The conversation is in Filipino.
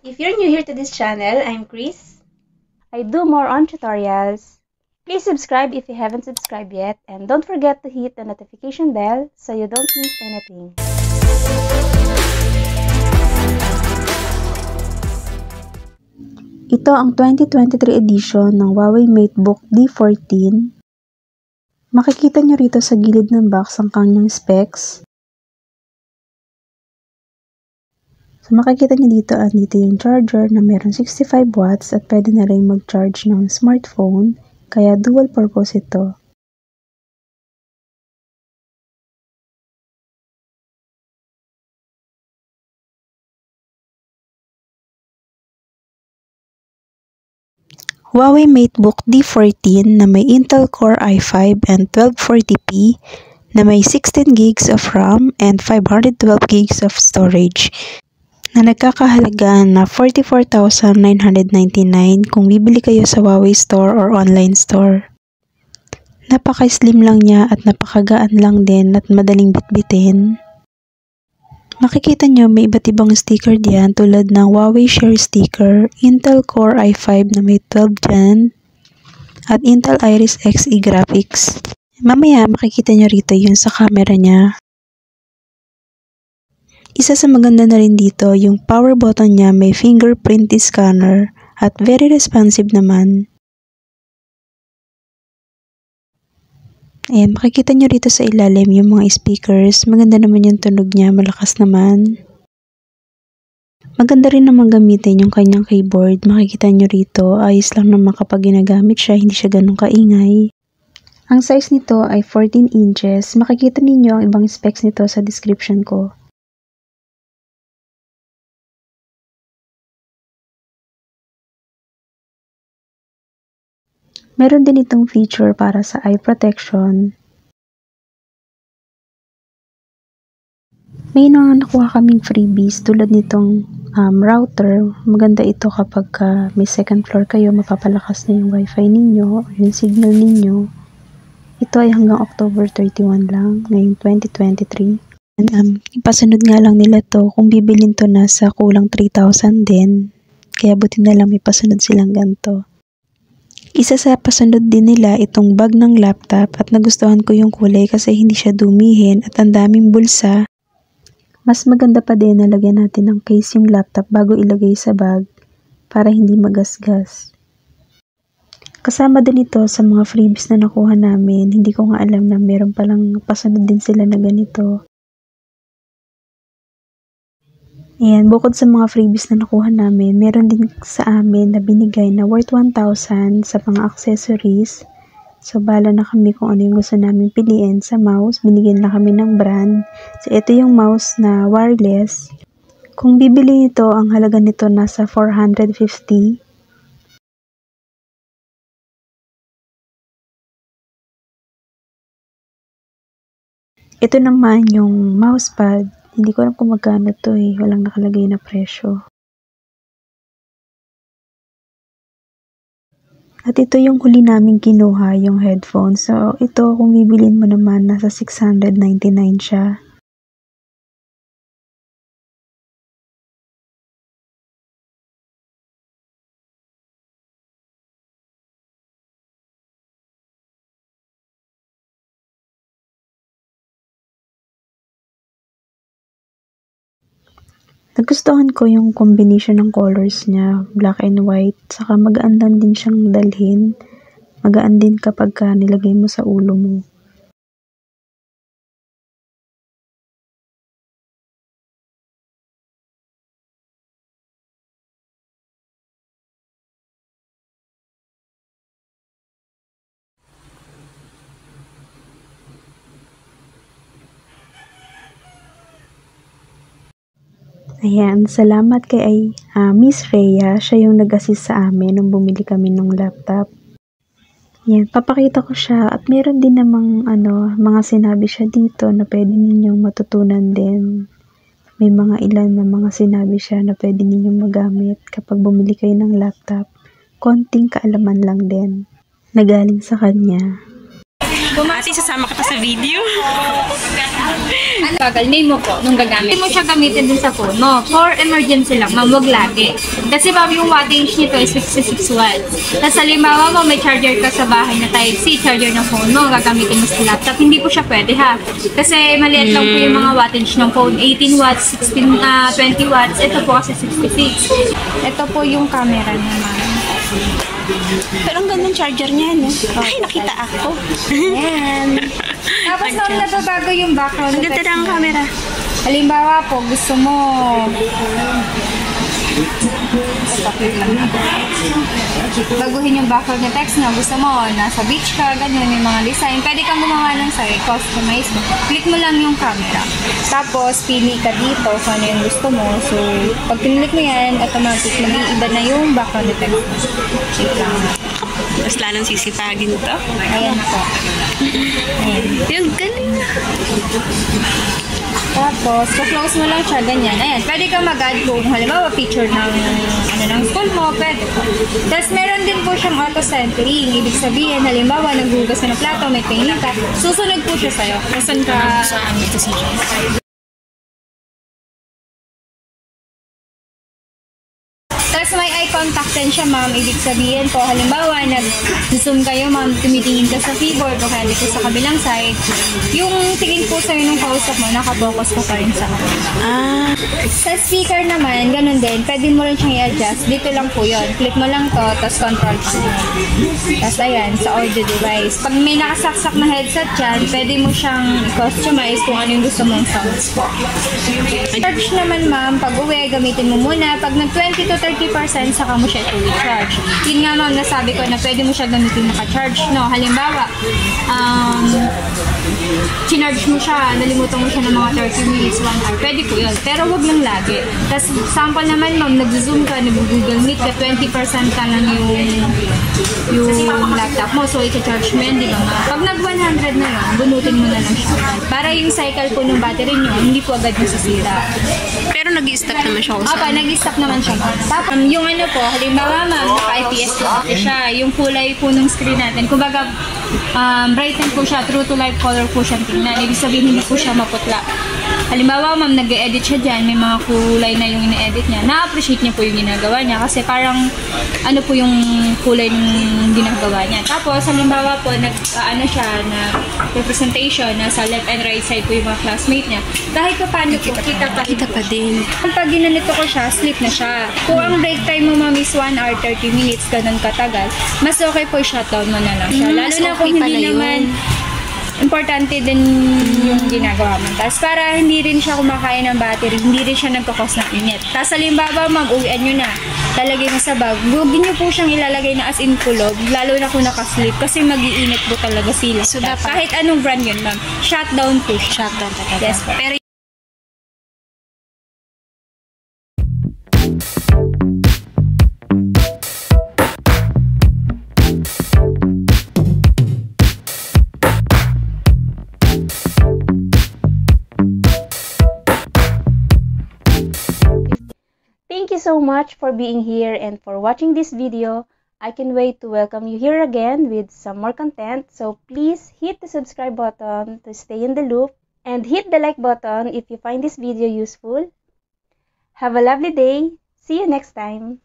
If you're new here to this channel, I'm Chris. I do more on tutorials. Please subscribe if you haven't subscribed yet, and don't forget to hit the notification bell so you don't miss anything. Ito ang 2023 edition ng Huawei MateBook D14. Makikita nyo rito sa gilid ng box ang kanyang specs. So makikita nyo dito yung charger na meron 65 watts at pwede na rin mag-charge ng smartphone, kaya dual purpose ito. Huawei MateBook D14 na may Intel Core i5 and 1240p na may 16 gigs of RAM and 512 gigs of storage na nagkakahalaga na 44,999 kung bibili kayo sa Huawei Store or online store. Napaka-slim lang niya at napakagaan lang din at madaling bitbitin. Makikita nyo may iba't ibang sticker diyan tulad ng Huawei Share sticker, Intel Core i5 na may 12 Gen, at Intel Iris Xe graphics. Mamaya makikita nyo rito yun sa camera niya. Isa sa maganda na rin dito, yung power button niya may fingerprint scanner at very responsive naman. Ayan, makikita nyo rito sa ilalim yung mga speakers. Maganda naman yung tunog niya, malakas naman. Maganda rin naman gamitin yung kanyang keyboard. Makikita nyo rito, ayos lang naman kapag ginagamit siya, hindi siya ganun kaingay. Ang size nito ay 14 inches. Makikita ninyo ang ibang specs nito sa description ko. Meron din itong feature para sa eye protection. May mga nakuha kaming freebies tulad nitong router. Maganda ito kapag may second floor kayo, mapapalakas na yung wifi ninyo, yung signal ninyo. Ito ay hanggang October 31 lang, ngayong 2023. And, ipasunod nga lang nila to kung bibilin to nasa kulang 3,000 din. Kaya buti na lang may pasunod silang ganito. Isa sa pasunod din nila itong bag ng laptop at nagustuhan ko yung kulay kasi hindi siya dumihin at ang daming bulsa. Mas maganda pa din na lagyan natin ng case yung laptop bago ilagay sa bag para hindi magasgas. Kasama din ito sa mga freebies na nakuha namin. Hindi ko nga alam na meron palang pasunod din sila na ganito. Ayan, bukod sa mga freebies na nakuha namin, meron din sa amin na binigay na worth 1,000 sa mga accessories. So, bala na kami kung ano yung gusto namin piliin sa mouse. Binigyan na kami ng brand. So, ito yung mouse na wireless. Kung bibili nito, ang halaga nito nasa 450. Ito naman yung mousepad. Hindi ko alam kung magkano to eh. Walang nakalagay na presyo. At ito yung huli naming kinuha, yung headphone. So, ito kung bibilin mo naman, nasa 699 siya. Nagustuhan ko yung combination ng colors niya, black and white, saka magaan lang din siyang dalhin. Magaan din kapag nilagay mo sa ulo mo. Ayan, salamat kay Miss Rhea. Siya yung nag-assist sa amin nung bumili kami ng laptop. Ayan, papakita ko siya at meron din namang mga sinabi siya dito na pwede ninyong matutunan din. May mga ilan na mga sinabi siya na pwede ninyong magamit kapag bumili kayo ng laptop. Konting kaalaman lang din na galing sa kanya. Ate, sasama ka pa sa video. Bagal, name mo po nung gagamit. Hindi mo siya gamitin dun sa phone mo. For emergency lang, ma'am, wag lagi. Kasi ma'am, yung wattage nito is 66 watts. Tapos halimbawa mo, may charger ka sa bahay na Type-C, charger ng phone mo, gagamitin mo sa laptop. Hindi po siya pwede ha. Kasi maliit lang po yung mga wattage ng phone. 18 watts, 20 watts. Ito po kasi 66. Ito po yung camera niya, ma'am. Pero ang gandang charger niya, no? Ay, nakita ako. Ayan. Tapos ma'am, nababago yung background. Ang ganda ng camera. Halimbawa po, gusto mo baguhin yung background na text na gusto mo, nasa beach ka, ganyan, may mga design. Pwede kang gumawa ng sarili, customize mo. Click mo lang yung camera. Tapos, pili ka dito kung ano yung gusto mo. So, pag pinili mo yan, automatic, mag-iiba na yung background na text mo. Click lang. Mas lalong sisipagin to. Ayan ako. Ayan. Yung galing. Tapos, close mo lang siya, ganyan. Ayan, pwede ka mag-add kung halimbawa picture ng, ng school mo, pwede po. Tapos, meron din po siyang auto-centering. Ibig sabihin, halimbawa, naghugas ka ng plato, may tingin ka, susunod po siya sa'yo. Saan ka? Saan ito si John? Tapos may eye contact din siya, ma'am. Ibig sabihin po, halimbawa, nag-zoom kayo, ma'am, tumitingin ka sa keyboard o kaya dito sa kabilang side. Yung tingin po sa'yo nung kausap mo, nakapokus ka pa rin sa kanila. Sa speaker naman, ganun din. Pwede mo rin siyang i-adjust. Dito lang po yun. Click mo lang to, tapos control pa mo. Tapos ayan, sa audio device. Pag may nakasaksak na headset dyan, pwede mo siyang customize kung ano yung gusto mong sounds po. Charge naman, ma'am, pag uwi, gamitin mo muna. Pag nag 20 to 30%, saka mo siya i-charge. Yun nga, ma'am, nasabi ko na pwede mo siya gamitin naka-charge, no? Halimbawa, chinarge mo siya, nalimutan mo siya ng mga 30 minutes, 1 hour. Pwede po yun. Pero wag lang lagi. Tapos, sample naman, ma'am, nag-zoom ka, nag-Google Meet ka, 20% ka lang yung laptop mo. So, i-charge mo yan, di ba, ma'am? Pag nag-100 na yun, bunutin mo na lang siya. Para yung cycle po ng battery nyo, hindi po agad nasisira. Pero nag-i-stop naman siya kung Opa, nag-stop naman siya. Tapos, yung ano po, halimbawa ma'am, naka-IPS po siya. Yung kulay po ng screen natin. Kumbaga, brighten po siya, true to life color po siya tingnan. Ibig sabihin, hindi po siya maputla. Halimbawa, ma'am, nag-edit siya dyan, may mga kulay na yung ina-edit niya. Na-appreciate niya po yung ginagawa niya kasi parang ano po yung kulay ng ginagawa niya. Tapos, halimbawa po, ano siya, na representation, nasa left and right side po yung mga classmate niya. Kahit pa paano po, kita pa din. Pag ginanito ko siya, sleep na siya. Kung ang break time mo, ma'am, is 1 hour 30 minutes, ganun katagal, mas okay po shutdown mo na lang siya. Lalo na kung hindi naman importante din yung ginagawa mo. Tapos para hindi rin siya kumakain ng battery, hindi rin siya nagkakos ng init. Tapos halimbawa, ma'am, uwian nyo na, talagay mo sa bag, huwag nyo po siyang ilalagay na as in kulog, lalo na kung nakasleep, kasi mag-iinit po talaga sila. So, kahit anong brand yun, ma'am, shutdown po siya. Shutdown talaga. Yes, po. Pero Thank you so much for being here and for watching this video. I can wait to welcome you here again with some more content. So please hit the subscribe button to stay in the loop and hit the like button if you find this video useful. Have a lovely day. See you next time.